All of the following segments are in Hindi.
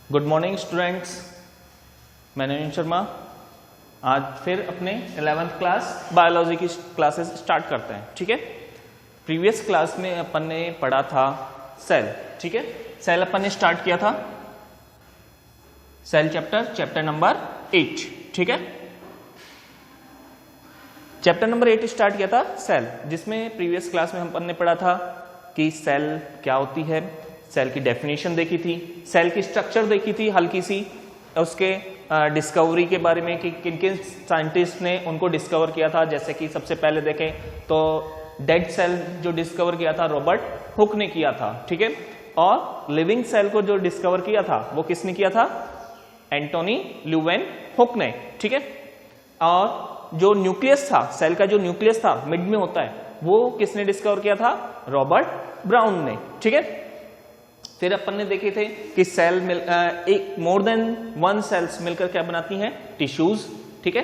गुड मॉर्निंग स्टूडेंट्स, मैं नवीन शर्मा। आज फिर अपने 11th क्लास बायोलॉजी की क्लासेस स्टार्ट करते हैं। ठीक है, प्रीवियस क्लास में अपन ने पढ़ा था सेल। ठीक है, सेल अपन ने स्टार्ट किया था सेल चैप्टर नंबर 8। ठीक है, चैप्टर नंबर 8 स्टार्ट किया था सेल, जिसमें प्रीवियस क्लास में अपन ने पढ़ा था कि सेल क्या होती है, सेल की डेफिनेशन देखी थी, सेल की स्ट्रक्चर देखी थी हल्की सी, उसके डिस्कवरी के बारे में कि किन किन साइंटिस्ट ने उनको डिस्कवर किया था। जैसे कि सबसे पहले देखें तो डेड सेल जो डिस्कवर किया था रॉबर्ट हुक ने किया था। ठीक है, और लिविंग सेल को जो डिस्कवर किया था वो किसने किया था? एंटोनी ल्यूवेन हुक ने। ठीक है, और जो न्यूक्लियस था, सेल का जो न्यूक्लियस था मिड में होता है, वो किसने डिस्कवर किया था? रॉबर्ट ब्राउन ने। ठीक है, फिर अपन ने देखे थे कि सेल एक मोर देन वन सेल्स मिलकर क्या बनाती हैं? टिश्यूज। ठीक है,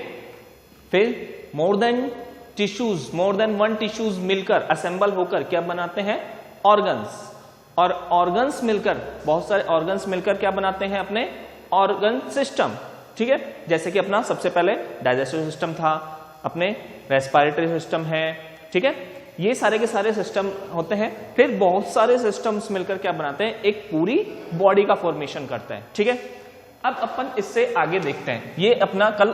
फिर मोर देन वन टिश्यूज मिलकर असेंबल होकर क्या बनाते हैं? ऑर्गन्स। और ऑर्गन्स मिलकर, बहुत सारे ऑर्गन्स मिलकर क्या बनाते हैं? अपने ऑर्गन सिस्टम। ठीक है, जैसे कि अपना सबसे पहले डाइजेस्टिव सिस्टम था, अपने रेस्पिरेटरी सिस्टम है। ठीक है, ये सारे के सारे सिस्टम होते हैं। फिर बहुत सारे सिस्टम्स मिलकर क्या बनाते हैं? एक पूरी बॉडी का फॉर्मेशन करते हैं। ठीक है, अब अपन इससे आगे देखते हैं। ये अपना कल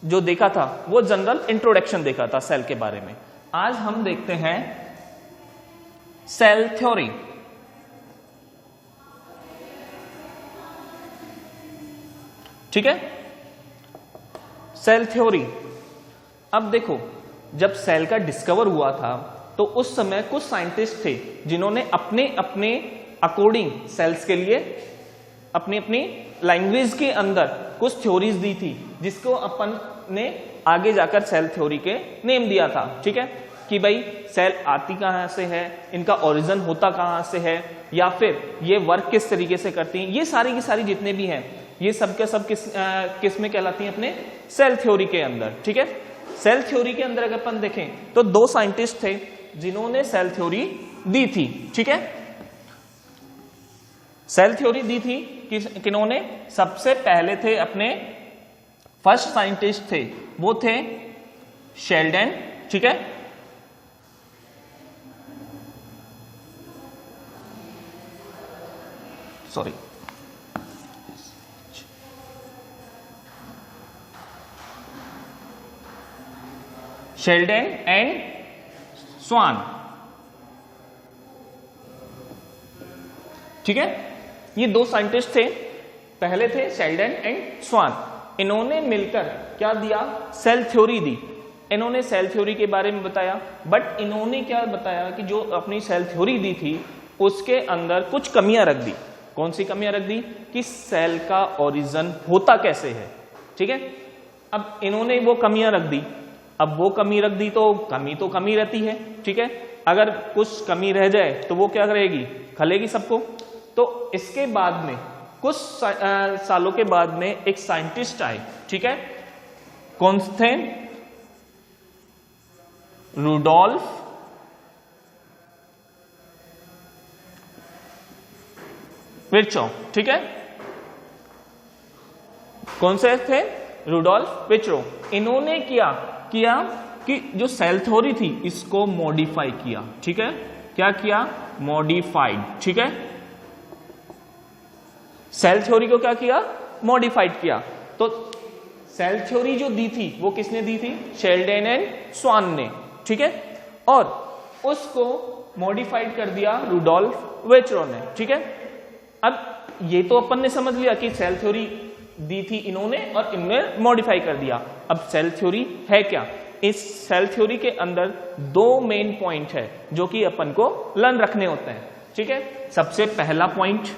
जो देखा था वो जनरल इंट्रोडक्शन देखा था सेल के बारे में। आज हम देखते हैं सेल थ्योरी। ठीक है, सेल थ्योरी। अब देखो, जब सेल का डिस्कवर हुआ था तो उस समय कुछ साइंटिस्ट थे जिन्होंने अपने अपने अकॉर्डिंग सेल्स के लिए अपनी अपनी लैंग्वेज के अंदर कुछ थ्योरीज दी थी, जिसको अपन ने आगे जाकर सेल थ्योरी के नेम दिया था। ठीक है, कि भाई सेल आती कहां से है, इनका ओरिजिन होता कहां से है, या फिर ये वर्क किस तरीके से करती हैं। ये सारी की सारी जितने भी हैं ये सब के सब किस में कहलाती हैं? अपने सेल थ्योरी के अंदर। ठीक है, सेल थ्योरी के अंदर अगर अपन देखें तो दो साइंटिस्ट थे जिन्होंने सेल थ्योरी दी थी। ठीक है, सेल थ्योरी दी थी किन्होंने? सबसे पहले थे अपने फर्स्ट साइंटिस्ट थे, वो थे शेल्डन। ठीक है, सॉरी, शेल्डन एंड स्वान। ठीक है, ये दो साइंटिस्ट थे, पहले थे शेल्डन एंड स्वान। इन्होंने मिलकर क्या दिया? सेल थ्योरी दी। इन्होंने सेल थ्योरी के बारे में बताया, बट इन्होंने क्या बताया कि जो अपनी सेल थ्योरी दी थी उसके अंदर कुछ कमियां रख दी। कौन सी कमियां रख दी? कि सेल का ओरिजिन होता कैसे है। ठीक है, अब इन्होंने वो कमियां रख दी। अब वो कमी रख दी तो कमी रहती है। ठीक है, अगर कुछ कमी रह जाए तो वो क्या करेगी? खलेगी सबको। तो इसके बाद में कुछ सालों के बाद में एक साइंटिस्ट आए। ठीक है, कौन थे? Rudolf Virchow. ठीक है, कौन से थे? Rudolf Virchow. इन्होंने किया कि जो सेल थ्योरी थी इसको मॉडिफाई किया। ठीक है, क्या किया? मॉडिफाइड। ठीक है, सेल थ्योरी को क्या किया? मॉडिफाइड किया। तो सेल थ्योरी जो दी थी वो किसने दी थी? शेल्डन एंड स्वान ने। ठीक है, और उसको मॉडिफाइड कर दिया रुडोल्फ विर्चो ने। ठीक है, अब ये तो अपन ने समझ लिया कि सेल थ्योरी दी थी इन्होंने और इनमें मॉडिफाई कर दिया। अब सेल थ्योरी है क्या? इस सेल थ्योरी के अंदर दो मेन पॉइंट है जो कि अपन को लर्न रखने होते हैं। ठीक है, सबसे पहला पॉइंट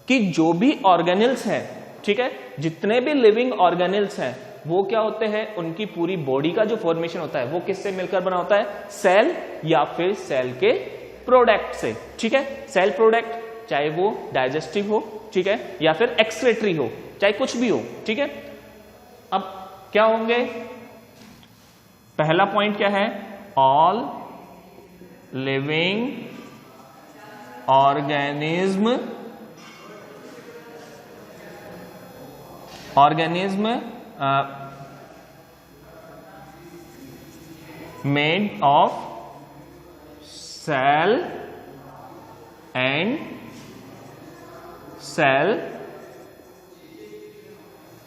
कि जो भी ऑर्गेनल्स हैं, ठीक है, जितने भी लिविंग ऑर्गेनल्स हैं वो क्या होते हैं? उनकी पूरी बॉडी का जो फॉर्मेशन होता है वो किससे मिलकर बना होता है? सेल या फिर सेल के प्रोडक्ट से। ठीक है, सेल प्रोडक्ट चाहे वो डाइजेस्टिव हो, ठीक है, या फिर एक्सक्रीटरी हो, चाहे कुछ भी हो। ठीक है, अब क्या होंगे? पहला पॉइंट क्या है? All living organism organism made of cell and cell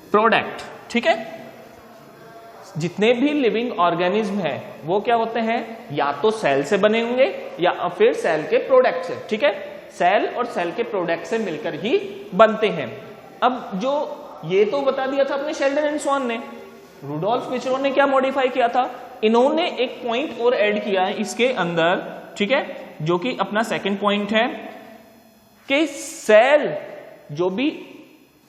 product. ठीक है, जितने भी लिविंग ऑर्गेनिज्म है वो क्या होते हैं, या तो सेल से बने होंगे या फिर सेल के प्रोडक्ट से। ठीक है, सेल और सेल के प्रोडक्ट से मिलकर ही बनते हैं। अब जो ये तो बता दिया था अपने शेल्डन एंड स्वान ने, रुडोल्फ विचरो ने क्या मॉडिफाई किया था, इन्होंने एक पॉइंट और ऐड किया है इसके अंदर। ठीक है, जो कि अपना सेकंड पॉइंट है कि सेल, जो भी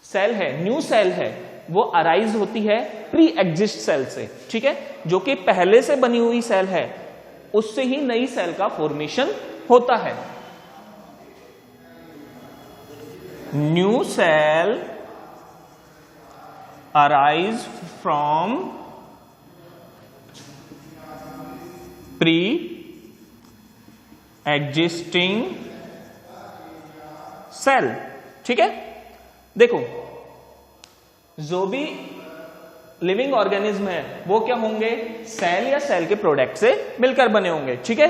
सेल है, न्यू सेल है, वो अराइज होती है प्री एग्जिस्ट सेल से। ठीक है, जो कि पहले से बनी हुई सेल है उससे ही नई सेल का फॉर्मेशन होता है। New cell arise from pre existing cell. ठीक है, देखो जो भी लिविंग ऑर्गेनिज्म है वो क्या होंगे, सेल या सेल के प्रोडक्ट से मिलकर बने होंगे। ठीक है,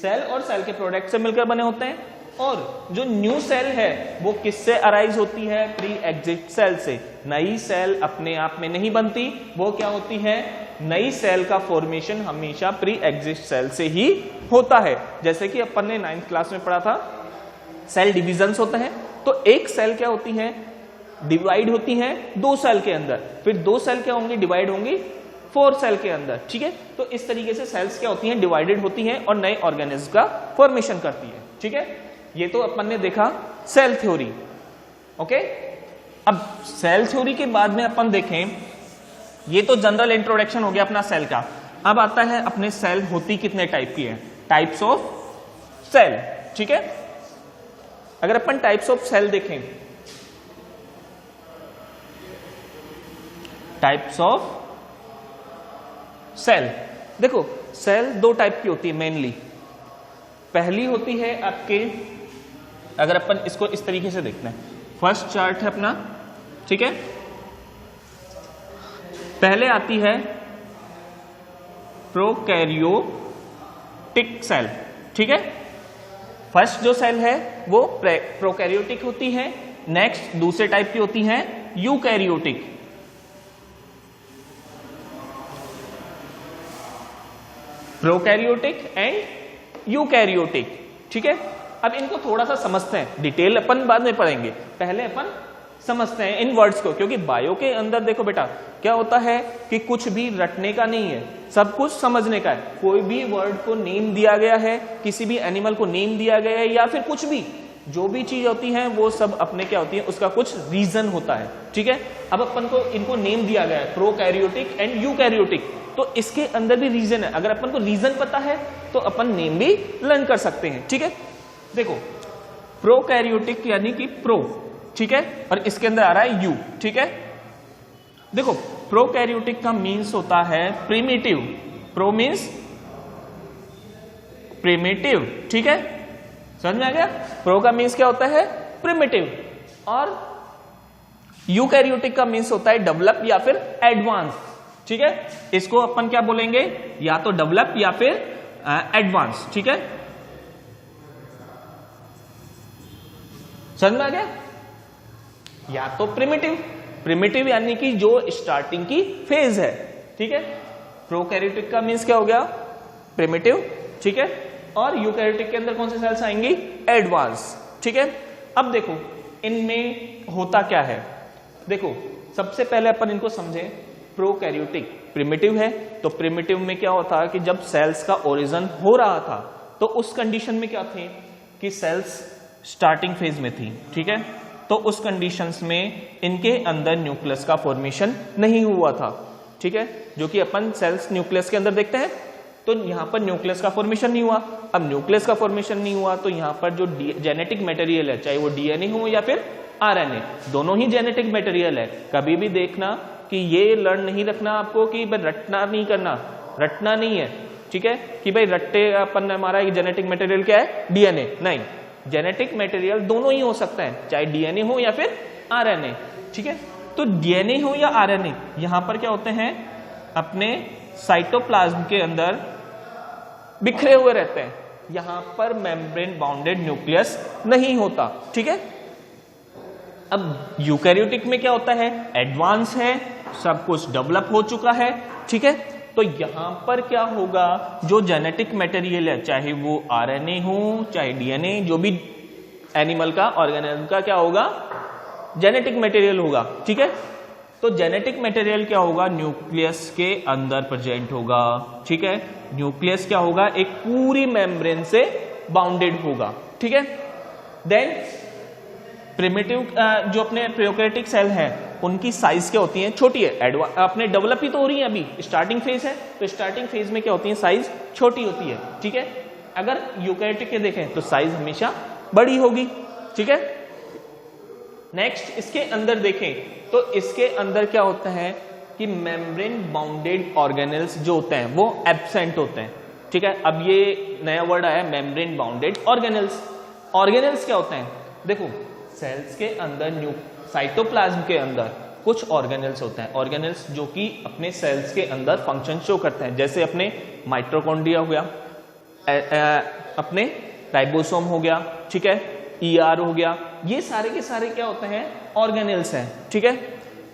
सेल और सेल के प्रोडक्ट से मिलकर बने होते हैं। और जो न्यू सेल है वो किससे अराइज होती है, प्री एग्जिस्ट सेल से। नई सेल अपने आप में नहीं बनती, वो क्या होती है, नई सेल का फॉर्मेशन हमेशा प्री एग्जिस्ट सेल से ही होता है। जैसे कि अपन ने 9th क्लास में पढ़ा था, सेल डिविजन्स होते हैं, तो एक सेल क्या होती है, डिवाइड होती है 2 सेल के अंदर, फिर 2 सेल क्या होंगी, डिवाइड होंगी 4 सेल के अंदर। ठीक है, तो इस तरीके से सेल्स क्या होती हैं, डिवाइडेड होती हैं और नए ऑर्गेनिज्म का फॉर्मेशन करती है। ठीक है, ये तो अपन ने देखा सेल थ्योरी। ओके, अब सेल थ्योरी के बाद में अपन देखें, ये तो जनरल इंट्रोडक्शन हो गया अपना सेल का। अब आता है अपने सेल होती कितने टाइप की है, टाइप्स ऑफ सेल। ठीक है, अगर अपन टाइप्स ऑफ सेल देखें, टाइप्स ऑफ सेल, देखो सेल 2 टाइप की होती है मेनली। पहली होती है आपके, अगर अपन इसको इस तरीके से देखते हैं, फर्स्ट चार्ट है अपना। ठीक है, पहले आती है प्रोकैरियोटिक सेल। ठीक है, फर्स्ट जो सेल है वो प्रोकैरियोटिक होती है। नेक्स्ट दूसरे टाइप की होती है यूकैरियोटिक। Prokaryotic and eukaryotic. ठीक है, अब इनको थोड़ा सा समझते हैं, डिटेल अपन बाद में पढ़ेंगे, पहले अपन समझते हैं इन वर्ड्स को। क्योंकि बायो के अंदर देखो बेटा क्या होता है कि कुछ भी रटने का नहीं है, सब कुछ समझने का है। कोई भी वर्ड को नेम दिया गया है, किसी भी एनिमल को नेम दिया गया है, या फिर कुछ भी जो भी चीज होती है वो सब अपने क्या होती है, उसका कुछ रीजन होता है। ठीक है, अब अपन को इनको नेम दिया गया है प्रोकैरियोटिक एंड यूकैरियोटिक, तो इसके अंदर भी रीजन है। अगर अपन को रीजन पता है तो अपन नेम भी लर्न कर सकते हैं। ठीक है, देखो प्रोकैरियोटिक यानी कि प्रो, ठीक है, और इसके अंदर आ रहा है यू। ठीक है, देखो प्रोकैरियोटिक का मीन्स होता है प्रिमिटिव। Pro means primitive. ठीक है, समझ में आ गया, प्रो का मीन्स क्या होता है, प्रिमिटिव। और यूकैरियोटिक का मीन्स होता है डेवलप या फिर एडवांस। ठीक है, इसको अपन क्या बोलेंगे, या तो डेवलप या फिर एडवांस। ठीक है, समझ में आ गया, या तो प्रिमिटिव, प्रिमिटिव यानी कि जो स्टार्टिंग की फेज है। ठीक है, प्रोकैरियोटिक का मीन्स क्या हो गया, प्रिमिटिव। ठीक है, और यूकैरियोटिक के अंदर कौन से सेल्स आएंगी, एडवांस। ठीक है, अब देखो इनमें होता क्या है, देखो सबसे पहले अपन इनको समझें। प्रोकैरियोटिक प्रिमिटिव है, तो प्रिमिटिव में क्या होता है कि जब सेल्स का ओरिजिन हो रहा था तो उस कंडीशन में क्या थे कि सेल्स स्टार्टिंग फेज में थी। ठीक है, तो उस कंडीशंस में इनके अंदर न्यूक्लियस का फॉर्मेशन नहीं हुआ था। ठीक है, जो कि अपन सेल्स न्यूक्लियस के अंदर देखते हैं, तो यहां पर न्यूक्लियस का फॉर्मेशन नहीं हुआ। अब न्यूक्लियस का फॉर्मेशन नहीं हुआ तो यहां पर जो जेनेटिक मटेरियल है, चाहे वो डीएनए हो या फिर आरएनए, दोनों ही जेनेटिक मटेरियल है। कभी भी देखना कि ये लर्न नहीं रखना आपको कि भाई रटना नहीं करना, रटना नहीं है। ठीक है, कि भाई रट्टे अपन हमारा जेनेटिक मटेरियल क्या है, डीएनए, नहीं, जेनेटिक मटेरियल दोनों ही हो सकता है, चाहे डीएनए हो या फिर आरएनए। ठीक है, तो डीएनए हो या आरएनए, यहां पर क्या होते हैं, अपने साइटोप्लाज्म के अंदर बिखरे हुए रहते हैं, यहां पर मेम्ब्रेन बाउंडेड न्यूक्लियस नहीं होता। ठीक है, अब यूकैरियोटिक में क्या होता है, एडवांस है, सब कुछ डेवलप हो चुका है। ठीक है, तो यहां पर क्या होगा, जो जेनेटिक मटेरियल है, चाहे वो आरएनए हो चाहे डीएनए, जो भी एनिमल का ऑर्गेनिज्म का क्या होगा, जेनेटिक मटेरियल होगा। ठीक है, तो जेनेटिक मटेरियल क्या होगा, न्यूक्लियस के अंदर प्रेजेंट होगा। ठीक है, न्यूक्लियस क्या होगा, एक पूरी मेम्ब्रेन से बाउंडेड होगा। ठीक है, देन प्रिमिटिव जो अपने प्रोकैरियोटिक सेल है उनकी साइज क्या होती है, छोटी है, अपने डेवलप ही तो हो रही है, अभी स्टार्टिंग फेज है, तो स्टार्टिंग फेज में क्या होती है, साइज छोटी होती है। ठीक है, अगर यूकैरियोटिक के देखें तो साइज हमेशा बड़ी होगी। ठीक है, नेक्स्ट इसके अंदर देखें तो इसके अंदर क्या होता है कि मेम्ब्रेन बाउंडेड ऑर्गेनेल्स जो होते हैं वो एब्सेंट होते हैं। ठीक है, अब ये नया वर्ड आया, मेम्ब्रेन बाउंडेड ऑर्गेनेल्स। ऑर्गेनेल्स क्या होते हैं, देखो सेल्स के अंदर साइटोप्लाज्म के अंदर कुछ ऑर्गेनेल्स होते हैं, ऑर्गेनेल्स जो कि अपने सेल्स के अंदर फंक्शन शो करते हैं, जैसे अपने माइटोकॉन्ड्रिया हो गया, अपने राइबोसोम हो गया। ठीक है, ईआर हो गया, ये सारे के सारे क्या होते हैं, ऑर्गेनेल्स हैं। ठीक है,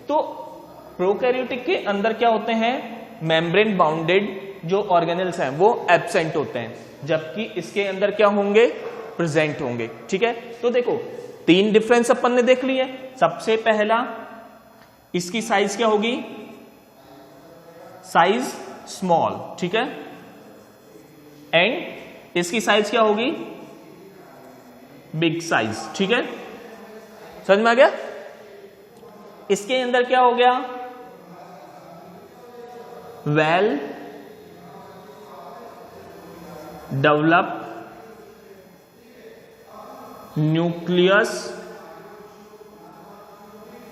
तो प्रोकैरियोटिक के अंदर क्या होते हैं, मेम्ब्रेन बाउंडेड जो ऑर्गेनेल्स हैं वो एब्सेंट होते हैं, जबकि इसके अंदर क्या होंगे, प्रेजेंट होंगे। ठीक है, तो देखो 3 डिफरेंस अपन ने देख लिए। सबसे पहला, इसकी साइज क्या होगी, साइज स्मॉल। ठीक है, एंड इसकी साइज क्या होगी, बिग साइज। ठीक है, समझ में आ गया। इसके अंदर क्या हो गया, वेल डेवलप न्यूक्लियस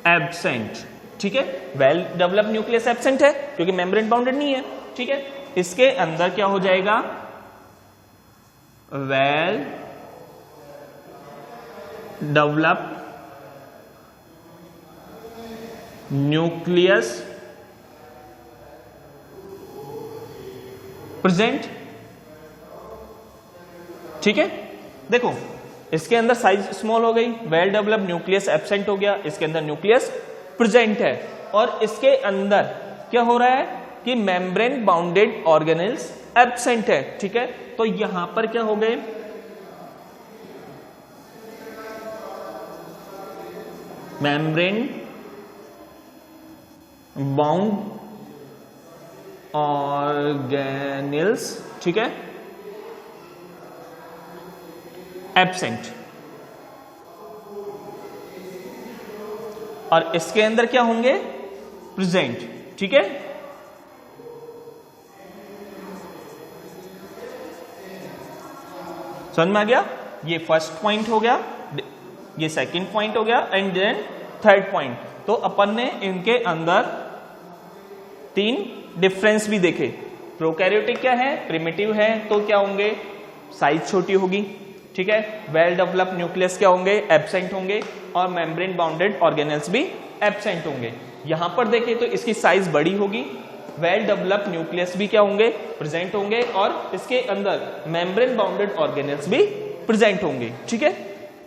एब्सेंट। ठीक है, वेल डेवलप न्यूक्लियस एब्सेंट है क्योंकि मेम्ब्रेन बाउंडेड नहीं है। ठीक है, इसके अंदर क्या हो जाएगा, वेल डेवलप न्यूक्लियस प्रेजेंट। ठीक है, देखो इसके अंदर साइज स्मॉल हो गई, वेल डेवलप न्यूक्लियस एब्सेंट हो गया, इसके अंदर न्यूक्लियस प्रेजेंट है, और इसके अंदर क्या हो रहा है कि मेम्ब्रेन बाउंडेड ऑर्गेनेल्स एब्सेंट है। ठीक है, तो यहां पर क्या हो गए, मेम्ब्रेन बाउंड ऑर्गेनेल्स, ठीक है, एब्सेंट, और इसके अंदर क्या होंगे, प्रेजेंट। ठीक है, समझ में आ गया, ये फर्स्ट पॉइंट हो गया, ये सेकंड पॉइंट हो गया, एंड देन थर्ड पॉइंट। तो अपन ने इनके अंदर 3 डिफरेंस भी देखे। प्रोकैरियोटिक क्या है, प्रिमिटिव है, तो क्या होंगे, साइज छोटी होगी। ठीक है, वेल डेवलप न्यूक्लियस क्या होंगे, एब्सेंट होंगे, और मेम्ब्रेन बाउंडेड ऑर्गेनेल्स भी एब्सेंट होंगे। यहां पर देखें तो इसकी साइज बड़ी होगी, वेल डेवलप न्यूक्लियस भी क्या होंगे, प्रेजेंट होंगे, और इसके अंदर मेम्ब्रेन बाउंडेड ऑर्गेनेल्स भी प्रेजेंट होंगे। ठीक है,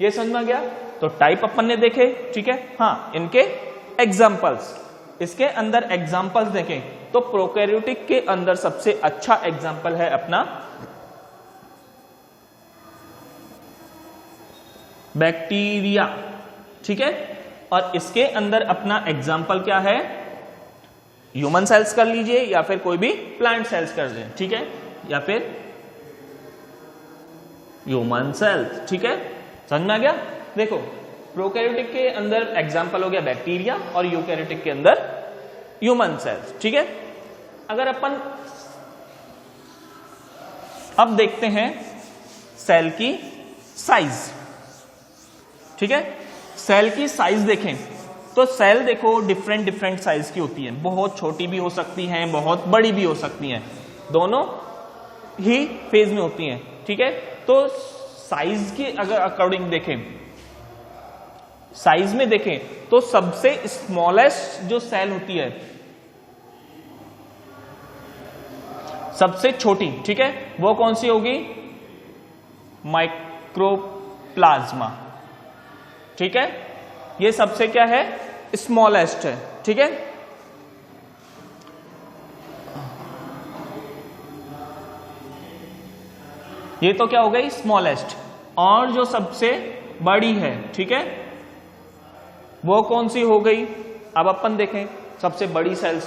ये समझ में आ गया। तो टाइप अपन ने देखे। ठीक है, हाँ, इनके एग्जाम्पल्स, इसके अंदर एग्जाम्पल्स देखें तो प्रोकैरियोटिक के अंदर सबसे अच्छा एग्जाम्पल है अपना बैक्टीरिया। ठीक है, और इसके अंदर अपना एग्जाम्पल क्या है, ह्यूमन सेल्स कर लीजिए या फिर कोई भी प्लांट सेल्स कर लें। ठीक है, या फिर ह्यूमन सेल्स। ठीक है, समझ में आ गया। देखो प्रोकैरियोटिक के अंदर एग्जाम्पल हो गया बैक्टीरिया, और यूकैरियोटिक के अंदर ह्यूमन सेल्स। ठीक है, अगर अपन अब देखते हैं सेल की साइज। ठीक है, सेल की साइज देखें तो सेल देखो डिफरेंट साइज की होती है, बहुत छोटी भी हो सकती हैं, बहुत बड़ी भी हो सकती हैं, दोनों ही फेज में होती हैं। ठीक है, तो साइज के अगर अकॉर्डिंग देखें साइज में देखें तो सबसे स्मॉलेस्ट जो सेल होती है, सबसे छोटी, ठीक है, वो कौन सी होगी? माइक्रोप्लाज्मा, ठीक है, ये सबसे क्या है? स्मॉलेस्ट है, ठीक है। ये तो क्या हो गई? स्मॉलेस्ट। और जो सबसे बड़ी है, ठीक है, वो कौन सी हो गई? अब अपन देखें सबसे बड़ी सेल्स,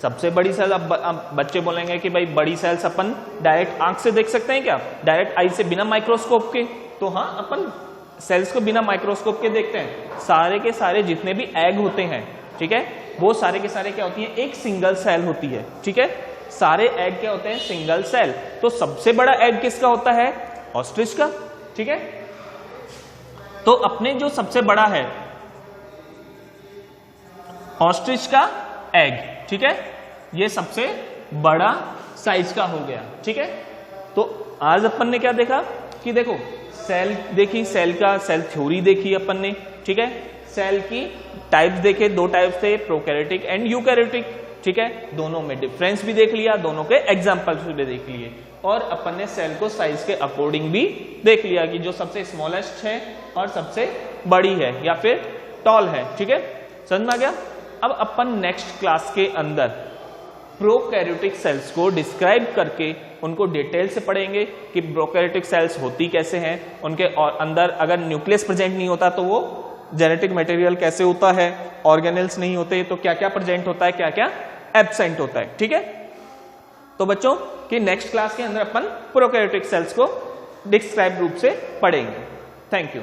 सबसे बड़ी सेल। अब बच्चे बोलेंगे कि भाई बड़ी सेल्स अपन डायरेक्ट आंख से देख सकते हैं क्या? डायरेक्ट आई से, बिना माइक्रोस्कोप के? तो हाँ, अपन सेल्स को बिना माइक्रोस्कोप के देखते हैं। सारे के सारे जितने भी एग होते हैं, ठीक है, वो सारे के सारे क्या होती हैं? एक सिंगल सेल होती है, ठीक है। सारे एग क्या होते हैं? Single cell. तो सबसे बड़ा एग किसका होता है? ऑस्ट्रिच का, ठीक है। तो अपने जो सबसे बड़ा है ऑस्ट्रिच का एग, ठीक है, ये सबसे बड़ा साइज का हो गया, ठीक है। तो आज अपन ने क्या देखा कि देखो सेल देखी, सेल का सेल थ्योरी देखी अपन ने, ठीक है। सेल की टाइप्स देखे, दो टाइप्स थे, प्रोकैरियोटिक एंड यूकैरियोटिक, ठीक है। दोनों में डिफरेंस भी देख लिया, दोनों के एग्जांपल्स भी देख लिए, और अपन ने सेल को साइज के अकॉर्डिंग भी देख लिया कि जो सबसे स्मॉलेस्ट है और सबसे बड़ी है या फिर टॉल है, ठीक है। समझ में आ गया? अब अपन नेक्स्ट क्लास के अंदर प्रोकैरियोटिक सेल्स को डिस्क्राइब करके उनको डिटेल से पढ़ेंगे कि प्रोकैरियोटिक सेल्स होती कैसे हैं, उनके और अंदर अगर न्यूक्लियस प्रेजेंट नहीं होता तो वो जेनेटिक मटेरियल कैसे होता है, ऑर्गेनेल्स नहीं होते तो क्या क्या प्रेजेंट होता है, क्या क्या एब्सेंट होता है, ठीक है। तो बच्चों कि नेक्स्ट क्लास के अंदर अपन प्रोकैरियोटिक सेल्स को डिस्क्राइब रूप से पढ़ेंगे। Thank you.